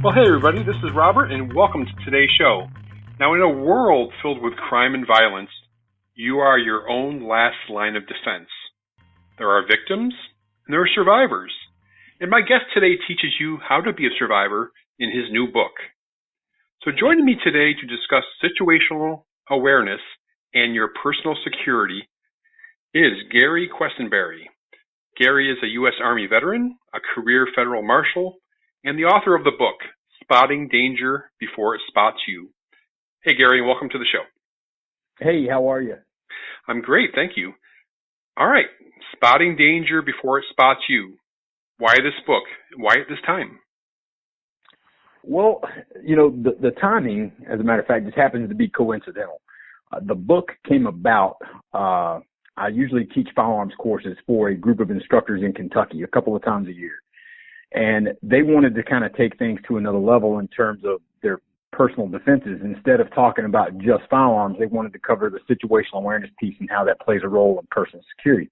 Well, hey everybody, this is Robert, and welcome to today's show. Now, in a world filled with crime and violence, you are your own last line of defense. There are victims, and there are survivors. And my guest today teaches you how to be a survivor in his new book. So joining me today to discuss situational awareness and your personal security is Gary Quesenberry. Gary is a U.S. Army veteran, a career Federal Marshal, and the author of the book, Spotting Danger Before It Spots You. Hey, Gary, welcome to the show. Hey, how are you? I'm great, thank you. All right, Spotting Danger Before It Spots You. Why this book? Why at this time? Well, you know, the timing, as a matter of fact, just happens to be coincidental. The book came about, I usually teach firearms courses for a group of instructors in Kentucky a couple of times a year. And they wanted to kind of take things to another level in terms of their personal defenses. Instead of talking about just firearms, they wanted to cover the situational awareness piece and how that plays a role in personal security.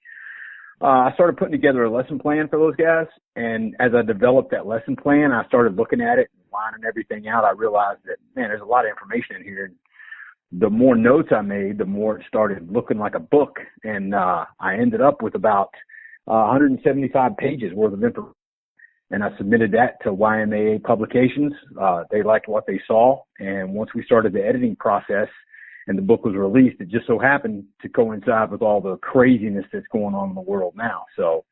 I started putting together a lesson plan for those guys. And as I developed that lesson plan, I started looking at it and lining everything out. I realized that, man, there's a lot of information in here. And the more notes I made, the more it started looking like a book. And I ended up with about 175 pages worth of information. And I submitted that to YMAA Publications. They liked what they saw. And once we started the editing process and the book was released, it just so happened to coincide with all the craziness that's going on in the world now. So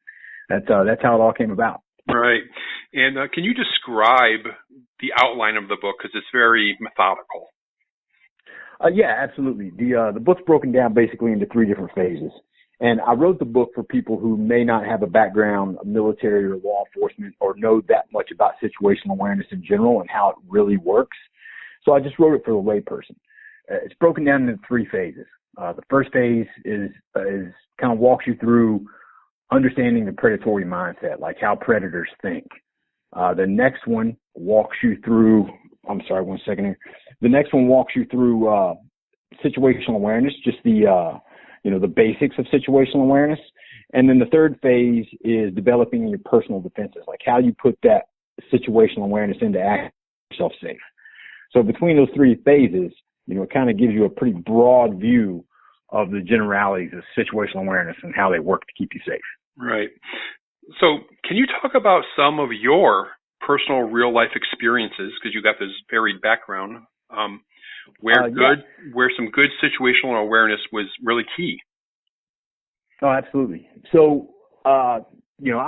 that's how it all came about. Right. And can you describe the outline of the book? Because it's very methodical. Yeah, absolutely. The book's broken down basically into three different phases. And I wrote the book for people who may not have a background of military or law enforcement or know that much about situational awareness in general and how it really works. So I just wrote it for the layperson. It's broken down into three phases. The first phase is kind of walks you through understanding the predatory mindset, like how predators think. The next one walks you through, I'm sorry, one second here. The next one walks you through situational awareness, just the basics of situational awareness. And then the third phase is developing your personal defenses, like how you put that situational awareness into action to keep yourself safe. So between those three phases, it kind of gives you a pretty broad view of the generalities of situational awareness and how they work to keep you safe. Right. So can you talk about some of your personal real-life experiences, because you got this varied background, where some good situational awareness was really key? Oh, absolutely. So, I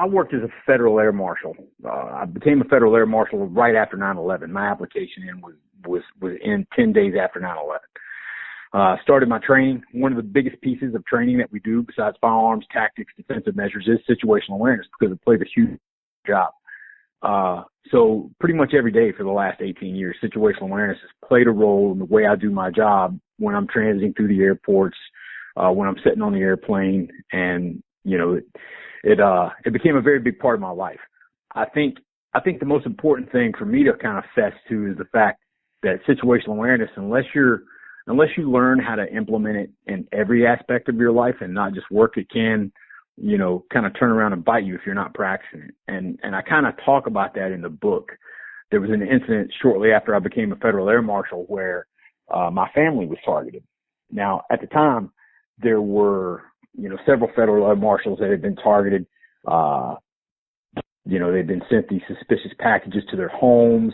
worked as a Federal Air Marshal. I became a Federal Air Marshal right after 9/11. My application was in 10 days after 9/11. Started my training. One of the biggest pieces of training that we do, besides firearms, tactics, defensive measures, is situational awareness because it plays a huge job. So pretty much every day for the last 18 years, situational awareness has played a role in the way I do my job when I'm transiting through the airports, when I'm sitting on the airplane, and, it became a very big part of my life. I think the most important thing for me to kind of fess to is the fact that situational awareness, unless you learn how to implement it in every aspect of your life and not just work, it can kind of turn around and bite you if you're not practicing it. And I kind of talk about that in the book. There was an incident shortly after I became a Federal Air Marshal where my family was targeted. Now, at the time, there were, several Federal Air Marshals that had been targeted. They'd been sent these suspicious packages to their homes,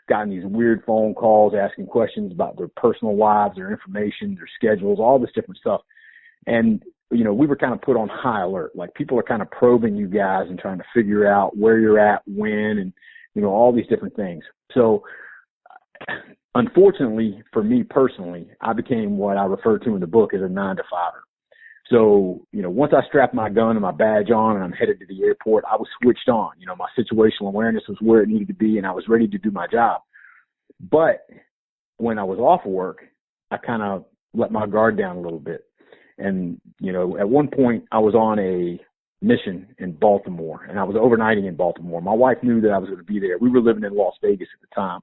gotten these weird phone calls asking questions about their personal lives, their information, their schedules, all this different stuff. And we were kind of put on high alert. Like, people are kind of probing you guys and trying to figure out where you're at, when, and, all these different things. So, unfortunately, for me personally, I became what I refer to in the book as a 9-to-5er. So, once I strapped my gun and my badge on and I'm headed to the airport, I was switched on. My situational awareness was where it needed to be and I was ready to do my job. But when I was off work, I kind of let my guard down a little bit. And, at one point I was on a mission in Baltimore and I was overnighting in Baltimore. My wife knew that I was going to be there. We were living in Las Vegas at the time.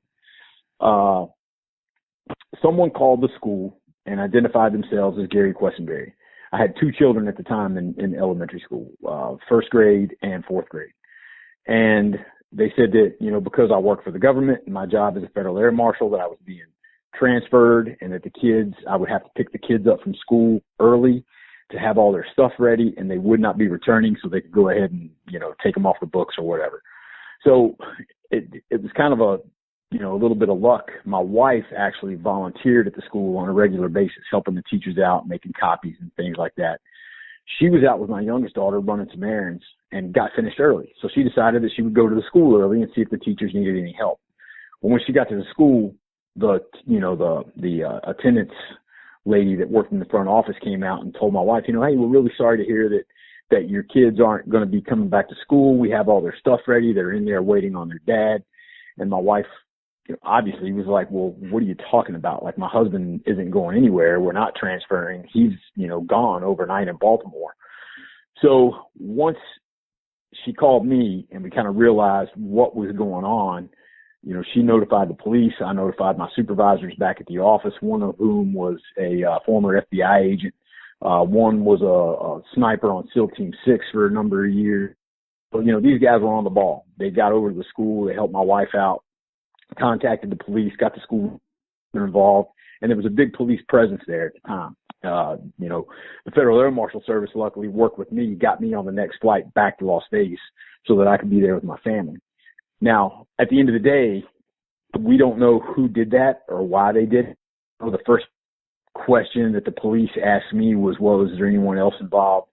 Someone called the school and identified themselves as Gary Quesenberry. I had two children at the time in elementary school, first grade and fourth grade. And they said that, because I work for the government and my job as a federal air marshal, that I was being transferred, and that I would have to pick the kids up from school early to have all their stuff ready, and they would not be returning, so they could go ahead and, take them off the books or whatever. So it was kind of a little bit of luck. My wife actually volunteered at the school on a regular basis, helping the teachers out, making copies and things like that. She was out with my youngest daughter running some errands and got finished early. So she decided that she would go to the school early and see if the teachers needed any help. Well, when she got to the school, the attendance lady that worked in the front office came out and told my wife, hey, we're really sorry to hear that your kids aren't going to be coming back to school. We have all their stuff ready. They're in there waiting on their dad. And my wife obviously was like, well, what are you talking about? Like, my husband isn't going anywhere. We're not transferring. He's, gone overnight in Baltimore. So once she called me and we kind of realized what was going on, she notified the police. I notified my supervisors back at the office, one of whom was a former FBI agent. One was a sniper on SEAL Team 6 for a number of years. But, these guys were on the ball. They got over to the school. They helped my wife out, contacted the police, got the school involved, and there was a big police presence there at the time. The Federal Air Marshal Service luckily worked with me, got me on the next flight back to Las Vegas so that I could be there with my family. Now, at the end of the day, we don't know who did that or why they did it. The first question that the police asked me was, well, is there anyone else involved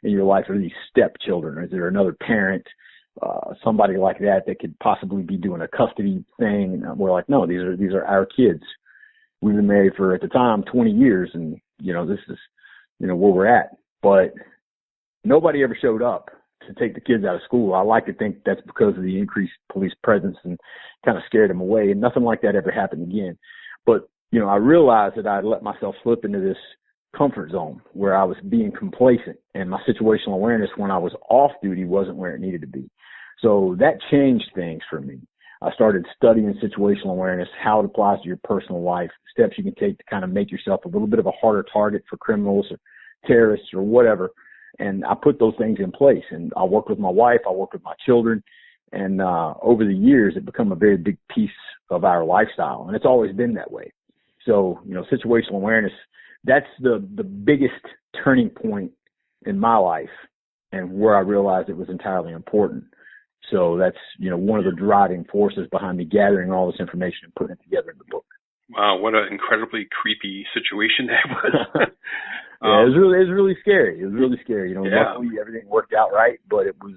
in your life? Are these stepchildren? Is there another parent, somebody like that could possibly be doing a custody thing? And we're like, no, these are our kids. We've been married for, at the time, 20 years, and, this is, where we're at. But nobody ever showed up to take the kids out of school. I like to think that's because of the increased police presence and kind of scared them away, and nothing like that ever happened again. But, I realized that I'd let myself slip into this comfort zone where I was being complacent, and my situational awareness when I was off duty wasn't where it needed to be. So that changed things for me. I started studying situational awareness, how it applies to your personal life, steps you can take to kind of make yourself a little bit of a harder target for criminals or terrorists or whatever. And I put those things in place, and I worked with my wife, I worked with my children, and over the years, it become a very big piece of our lifestyle, and it's always been that way. So, situational awareness, that's the biggest turning point in my life and where I realized it was entirely important. So that's, one of the driving forces behind me gathering all this information and putting it together in the book. Wow, what an incredibly creepy situation that was. Yeah, it was really scary. It was really scary. Yeah. Luckily everything worked out right, but it was,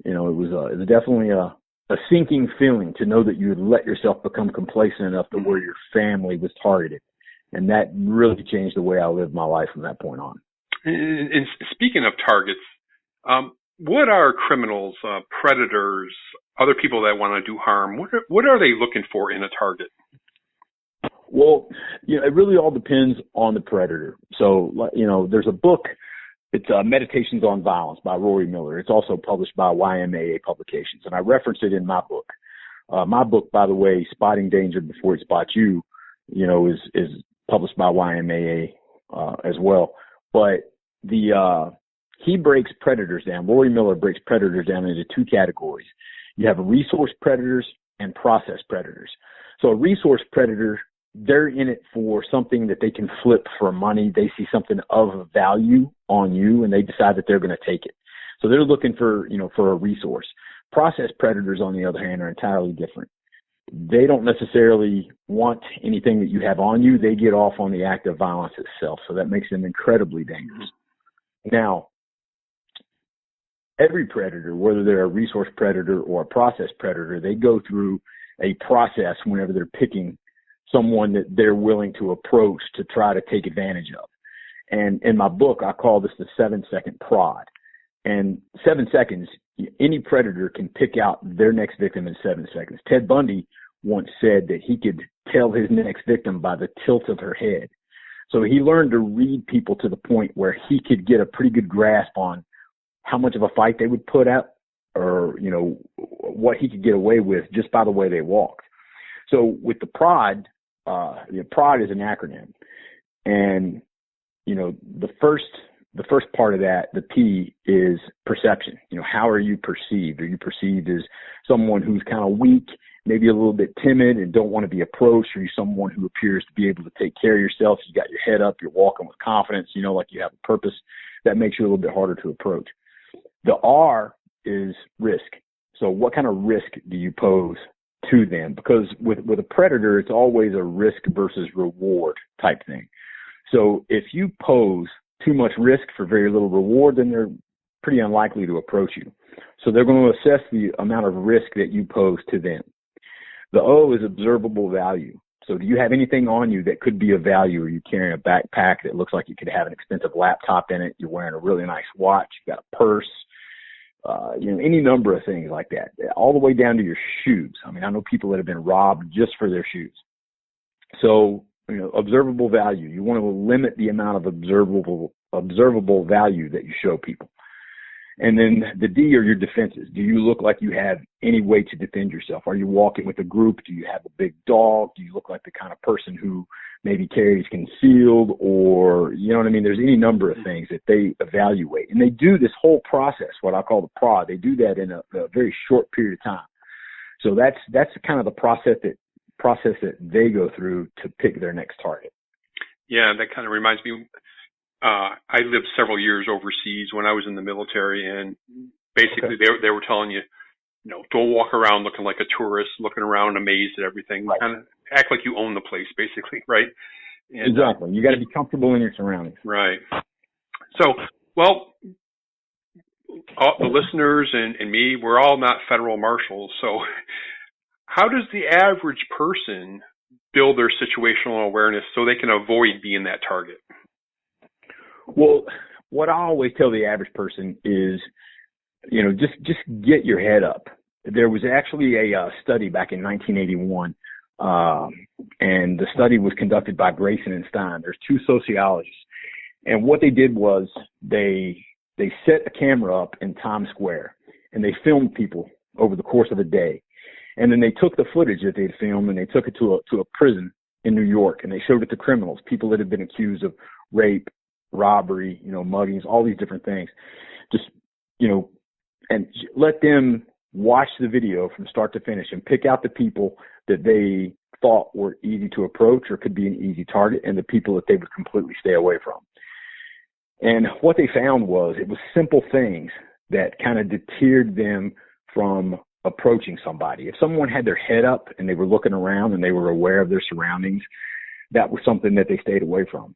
it was definitely a sinking feeling to know that you had let yourself become complacent enough to where your family was targeted. And that really changed the way I lived my life from that point on. And speaking of targets, what are criminals, predators, other people that want to do harm? What are they looking for in a target? Well, it really all depends on the predator. So, there's a book. It's Meditations on Violence by Rory Miller. It's also published by YMAA Publications, and I reference it in my book. My book, by the way, Spotting Danger Before It Spots You, is published by YMAA as well. But he breaks predators down. Rory Miller breaks predators down into two categories. You have resource predators and process predators. So a resource predator, they're in it for something that they can flip for money. They see something of value on you, and they decide that they're going to take it. So they're looking for a resource. Process predators, on the other hand, are entirely different. They don't necessarily want anything that you have on you. They get off on the act of violence itself. So that makes them incredibly dangerous. Now, every predator, whether they're a resource predator or a process predator, they go through a process whenever they're picking someone that they're willing to approach to try to take advantage of. And in my book, I call this the 7-second prod. And 7 seconds, any predator can pick out their next victim in 7 seconds. Ted Bundy once said that he could tell his next victim by the tilt of her head. So he learned to read people to the point where he could get a pretty good grasp on how much of a fight they would put up, or, what he could get away with just by the way they walked. So with the prod, prod is an acronym. And, the the first part of that, the P, is perception. How are you perceived? Are you perceived as someone who's kind of weak, maybe a little bit timid and don't want to be approached? Are you someone who appears to be able to take care of yourself? You got your head up, you're walking with confidence, like you have a purpose. That makes you a little bit harder to approach. The R is risk. So what kind of risk do you pose to them? Because with a predator, it's always a risk versus reward type thing. So if you pose too much risk for very little reward, then they're pretty unlikely to approach you. So they're going to assess the amount of risk that you pose to them. The O is observable value. So do you have anything on you that could be of value? Are you carrying a backpack that looks like you could have an expensive laptop in it? You're wearing a really nice watch. You got a purse. Any number of things like that, all the way down to your shoes. I know people that have been robbed just for their shoes. So, observable value. You want to limit the amount of observable value that you show people. And then the D are your defenses. Do you look like you have any way to defend yourself? Are you walking with a group? Do you have a big dog? Do you look like the kind of person who maybe carries concealed, or, there's any number of things that they evaluate. And they do this whole process, what I call the prod. They do that in a very short period of time. So that's kind of the process that they go through to pick their next target. Yeah, that kind of reminds me. I lived several years overseas when I was in the military, and basically they were telling you, don't walk around looking like a tourist, looking around amazed at everything. Right. Kind of act like you own the place, basically, right? And, exactly. You got to be comfortable in your surroundings. Right. So, well, the listeners and me, we're all not federal marshals. So how does the average person build their situational awareness so they can avoid being that target? Well, what I always tell the average person is, just get your head up. There was actually a study back in 1981, and the study was conducted by Grayson and Stein. There's two sociologists, and what they did was they set a camera up in Times Square, and they filmed people over the course of a day, and then they took the footage that they'd filmed and they took it to a prison in New York, and they showed it to criminals, people that had been accused of rape, robbery, muggings, all these different things. Just, and let them watch the video from start to finish and pick out the people that they thought were easy to approach or could be an easy target, and the people that they would completely stay away from. And what they found was it was simple things that kind of deterred them from approaching somebody. If someone had their head up and they were looking around and they were aware of their surroundings, that was something that they stayed away from.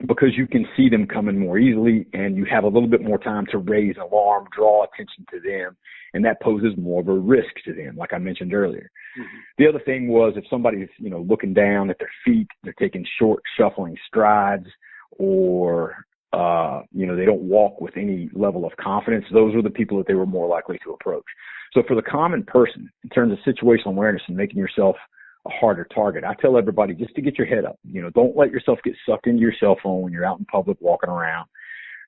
Because you can see them coming more easily, and you have a little bit more time to raise an alarm, draw attention to them, and that poses more of a risk to them, like I mentioned earlier. Mm-hmm. The other thing was if somebody's, looking down at their feet, they're taking short, shuffling strides, or, they don't walk with any level of confidence, those are the people that they were more likely to approach. So for the common person, in terms of situational awareness and making yourself a harder target, I tell everybody just to get your head up. Don't let yourself get sucked into your cell phone when you're out in public walking around.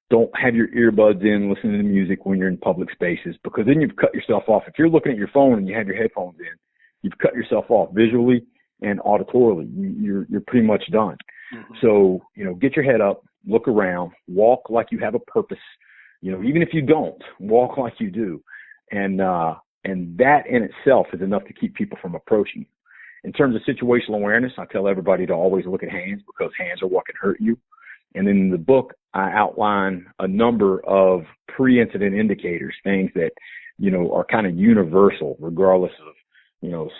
Don't have your earbuds in listening to music when you're in public spaces, because then you've cut yourself off. If you're looking at your phone and you have your headphones in, you've cut yourself off visually and auditorily. You're pretty much done. Mm-hmm. So, get your head up, look around, walk like you have a purpose. Even if you don't, walk like you do. And that in itself is enough to keep people from approaching you. In terms of situational awareness, I tell everybody to always look at hands, because hands are what can hurt you. And in the book, I outline a number of pre-incident indicators, things that, are kind of universal, regardless of,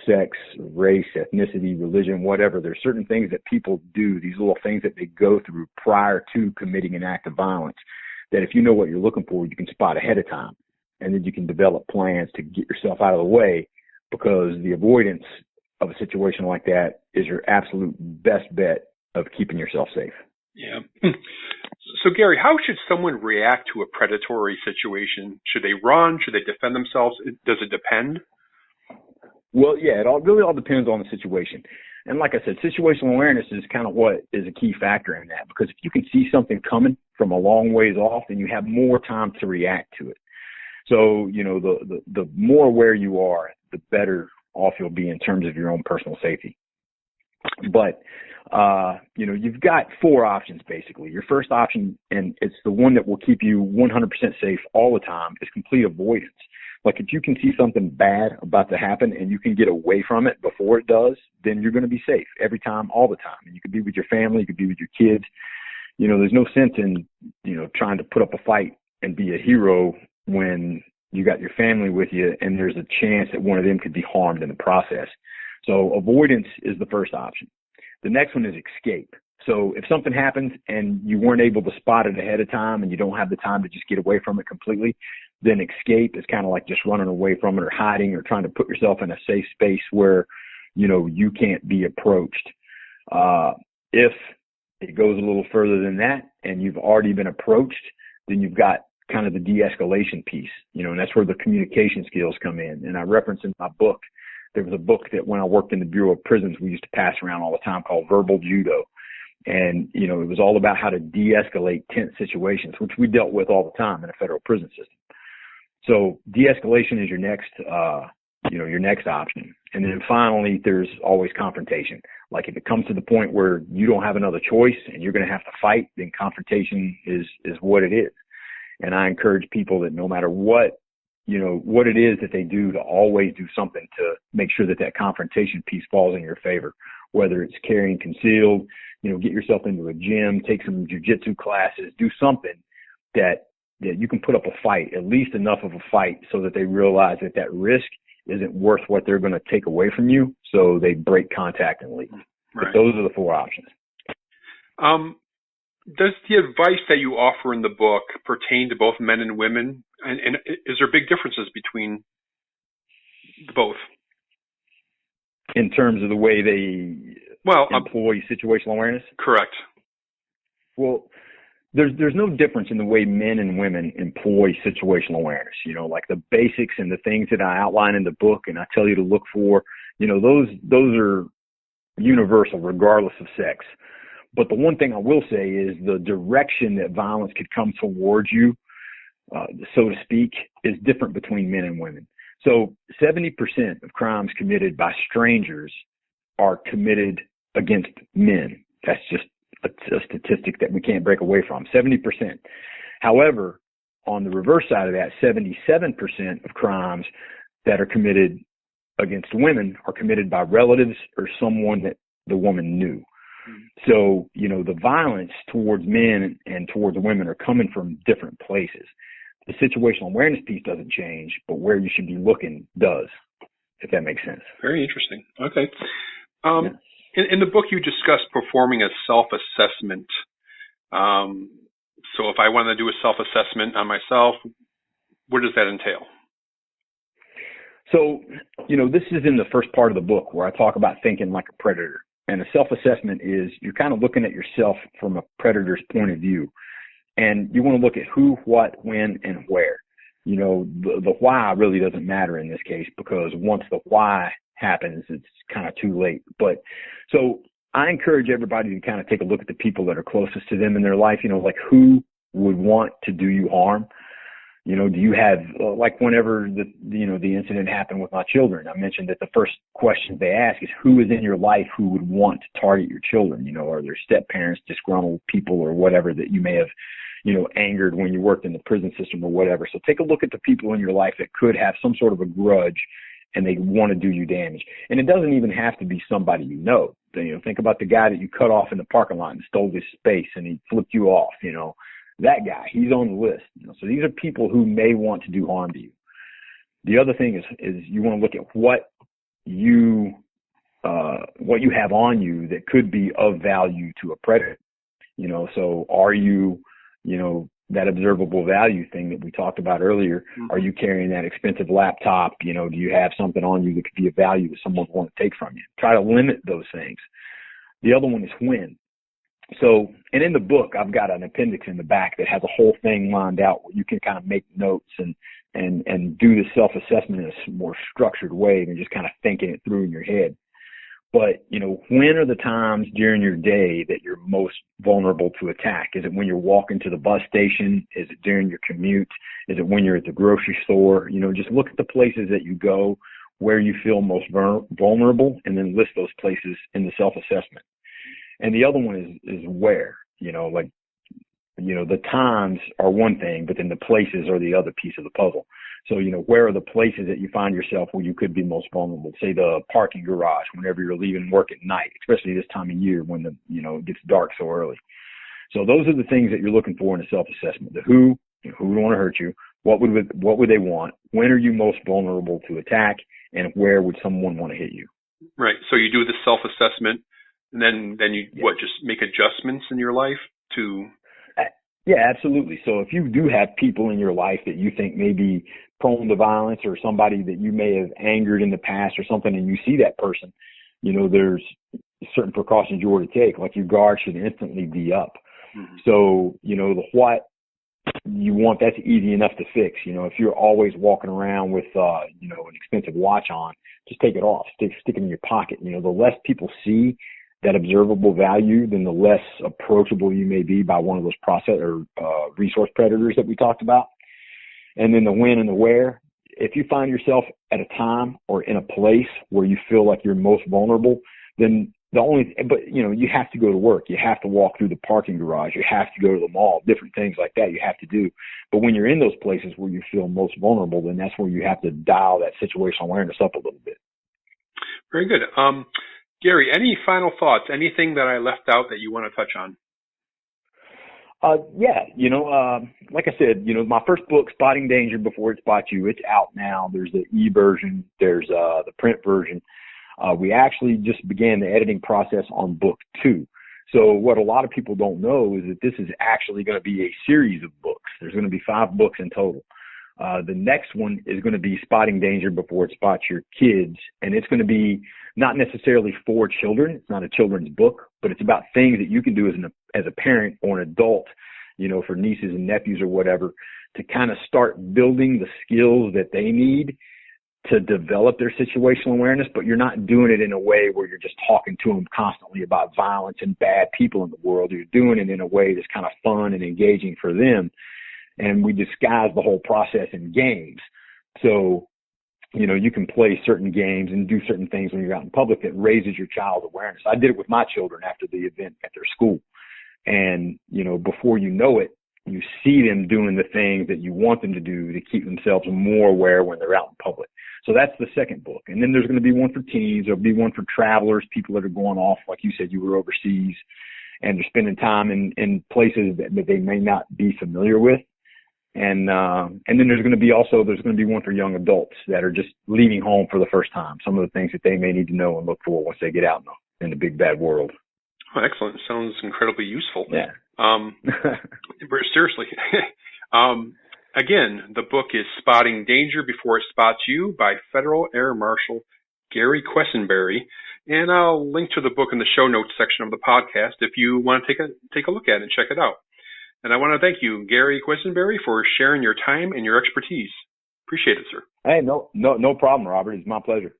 sex, race, ethnicity, religion, whatever. There's certain things that people do, these little things that they go through prior to committing an act of violence, that if you know what you're looking for, you can spot ahead of time. And then you can develop plans to get yourself out of the way, because the avoidance of a situation like that is your absolute best bet of keeping yourself safe. Yeah. So, Gary, how should someone react to a predatory situation? Should they run? Should they defend themselves? Does it depend? Well, yeah, it really all depends on the situation. And like I said, situational awareness is kind of what is a key factor in that, because if you can see something coming from a long ways off, then you have more time to react to it. So, the more aware you are, the better off you'll be in terms of your own personal safety. But, you've got four options basically. Your first option, and it's the one that will keep you 100% safe all the time, is complete avoidance. Like if you can see something bad about to happen and you can get away from it before it does, then you're going to be safe every time, all the time. And you could be with your family, you could be with your kids. There's no sense in, trying to put up a fight and be a hero when you got your family with you and there's a chance that one of them could be harmed in the process. So avoidance is the first option. The next one is escape. So if something happens and you weren't able to spot it ahead of time and you don't have the time to just get away from it completely, then escape is kind of like just running away from it or hiding or trying to put yourself in a safe space where, you can't be approached. If it goes a little further than that and you've already been approached, then you've got kind of the de-escalation piece, and that's where the communication skills come in. And I reference in my book, there was a book that when I worked in the Bureau of Prisons, we used to pass around all the time called Verbal Judo. And, it was all about how to de-escalate tense situations, which we dealt with all the time in a federal prison system. So de-escalation is your next option. And then finally, there's always confrontation. Like if it comes to the point where you don't have another choice and you're going to have to fight, then confrontation is what it is. And I encourage people that no matter what it is that they do, to always do something to make sure that confrontation piece falls in your favor, whether it's carrying concealed, get yourself into a gym, take some jujitsu classes, do something that you can put up a fight, at least enough of a fight so that they realize that risk isn't worth what they're going to take away from you. So they break contact and leave. Right. But those are the four options. Does the advice that you offer in the book pertain to both men and women? And is there big differences between both? In terms of the way they employ situational awareness? Correct. Well, there's no difference in the way men and women employ situational awareness. Like the basics and the things that I outline in the book and I tell you to look for, those are universal regardless of sex. But the one thing I will say is the direction that violence could come towards you, so to speak, is different between men and women. So 70% of crimes committed by strangers are committed against men. That's just a statistic that we can't break away from, 70%. However, on the reverse side of that, 77% of crimes that are committed against women are committed by relatives or someone that the woman knew. So, the violence towards men and towards women are coming from different places. The situational awareness piece doesn't change, but where you should be looking does, if that makes sense. Very interesting. Okay. In the book, you discussed performing a self-assessment. So if I want to do a self-assessment on myself, what does that entail? So, this is in the first part of the book where I talk about thinking like a predator. And a self-assessment is you're kind of looking at yourself from a predator's point of view. And you want to look at who, what, when, and where. The why really doesn't matter in this case because once the why happens, it's kind of too late. But so I encourage everybody to kind of take a look at the people that are closest to them in their life, like who would want to do you harm? Do you have, like whenever the incident happened with my children, I mentioned that the first question they ask is who is in your life who would want to target your children? Are there step parents, disgruntled people or whatever that you may have, angered when you worked in the prison system or whatever. So take a look at the people in your life that could have some sort of a grudge and they want to do you damage. And it doesn't even have to be somebody think about the guy that you cut off in the parking lot and stole his space and he flipped you off, that guy, he's on the list. So these are people who may want to do harm to you. The other thing is you want to look at what you have on you that could be of value to a predator. So are you, that observable value thing that we talked about earlier? Mm-hmm. Are you carrying that expensive laptop? Do you have something on you that could be of value that someone would want to take from you? Try to limit those things. The other one is when. So, and in the book, I've got an appendix in the back that has a whole thing lined out where you can kind of make notes and do the self-assessment in a more structured way than just kind of thinking it through in your head. But, when are the times during your day that you're most vulnerable to attack? Is it when you're walking to the bus station? Is it during your commute? Is it when you're at the grocery store? Just look at the places that you go where you feel most vulnerable, and then list those places in the self-assessment. And the other one is where, the times are one thing, but then the places are the other piece of the puzzle. So, where are the places that you find yourself where you could be most vulnerable? Say the parking garage whenever you're leaving work at night, especially this time of year when it gets dark so early. So those are the things that you're looking for in a self-assessment. The who would want to hurt you, what would they want, when are you most vulnerable to attack, and where would someone want to hit you? Right. So you do the self-assessment, and then you just make adjustments in your life to. Yeah, absolutely. So if you do have people in your life that you think may be prone to violence, or somebody that you may have angered in the past or something, and you see that person, there's certain precautions you ought to take. Like your guard should instantly be up. Mm-hmm. So, the what you want, that's easy enough to fix. If you're always walking around with, an expensive watch on, just take it off, stick it in your pocket. The less people see that observable value, then the less approachable you may be by one of those resource predators that we talked about. And then the when and the where. If you find yourself at a time or in a place where you feel like you're most vulnerable, then you have to go to work. You have to walk through the parking garage. You have to go to the mall, different things like that you have to do. But when you're in those places where you feel most vulnerable, then that's where you have to dial that situational awareness up a little bit. Very good. Gary, any final thoughts? Anything that I left out that you want to touch on? Like I said, my first book, Spotting Danger Before It Spots You, it's out now. There's the e-version. There's the print version. We actually just began the editing process on book 2. So what a lot of people don't know is that this is actually going to be a series of books. There's going to be 5 books in total. The next one is going to be Spotting Danger Before It Spots Your Kids, and it's going to be not necessarily for children. It's not a children's book, but it's about things that you can do as a parent or an adult, for nieces and nephews or whatever, to kind of start building the skills that they need to develop their situational awareness, but you're not doing it in a way where you're just talking to them constantly about violence and bad people in the world. You're doing it in a way that's kind of fun and engaging for them. And we disguise the whole process in games. So, you can play certain games and do certain things when you're out in public that raises your child's awareness. I did it with my children after the event at their school. And, before you know it, you see them doing the things that you want them to do to keep themselves more aware when they're out in public. So that's the second book. And then there's going to be one for teens. There'll be one for travelers, people that are going off, like you said, you were overseas, and they're spending time in places that they may not be familiar with. And then there's going to be one for young adults that are just leaving home for the first time. Some of the things that they may need to know and look for once they get out in the big bad world. Oh, excellent. Sounds incredibly useful. Yeah. Seriously. Again, the book is Spotting Danger Before It Spots You by Federal Air Marshal Gary Quesenberry. And I'll link to the book in the show notes section of the podcast if you want to take a look at it and check it out. And I want to thank you, Gary Quesenberry, for sharing your time and your expertise. Appreciate it, sir. Hey, no problem, Robert. It's my pleasure.